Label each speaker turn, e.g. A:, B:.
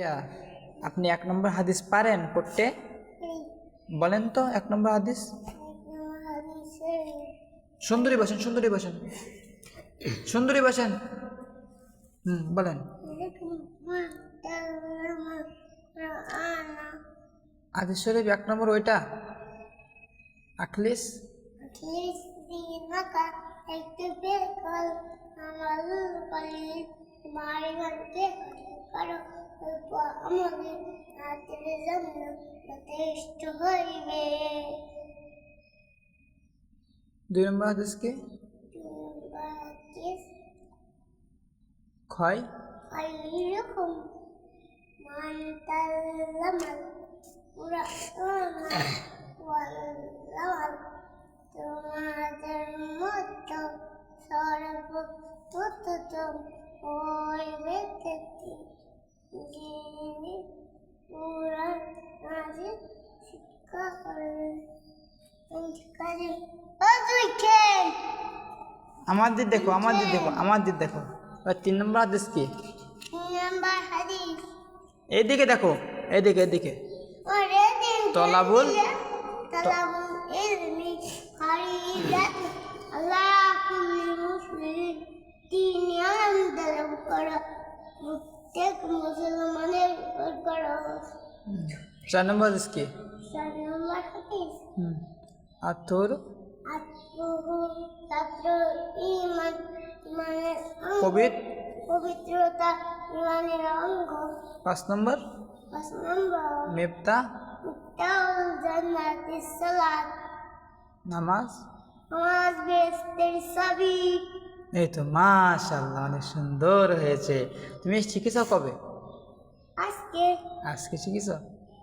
A: ইয়া, আপনি 1 নম্বর হাদিস পারেন পড়তে? বলেন তো 1 নম্বর হাদিস। সুন্দরী বসেন, সুন্দরী বসেন, সুন্দরী বসেন। বলেন। হাদিস শরীফ 1 নম্বর ওইটা আখলিস
B: dinaka একটুবেকাল আমার কলিল মারিমানকে করো আমাদের হাতের জন্য যথেষ্ট হইবে।
A: 2 নম্বর হাদিস কি? খয়
B: খায়রুকুম মান তাআল্লামাল কুরআনা ওয়াল্লামাল। তোমাদের মতো সর্বোত্তম ওই ব্যক্তি যিনি কুরআন নাযিল শিক্ষা করেন।
A: আমার দিক দেখো, আমার দিক দেখো, আমার দিক দেখো। 3 নম্বর হাদিস কি?
B: 3 নম্বর হাদিস
A: এইদিকে দেখো, এইদিকে, এইদিকে। তলাবুল
B: ইলমি ফারিদাত আলা কুল্লি মুসলিম। তিনি আনন্দ করা প্রত্যেক মুসলমানের উপর করা।
A: 4 নম্বর হাদিস কি?
B: 4 নম্বর হাদিস
A: আতর
B: ছাত্র ঈমান, ঈমানের অঙ্গ। পবিত্রতা ঈমানের অঙ্গ।
A: 5 নম্বর
B: 5 নম্বর
A: মিফতাহ
B: জান্নাতিস সালাত।
A: নামাজ
B: বেহেশতের চাবি।
A: এই তো মাশাআল্লাহ, অনেক সুন্দর হয়েছে। তুমি শিখেছো কবে?
B: আজকে
A: আজকে শিখেছো?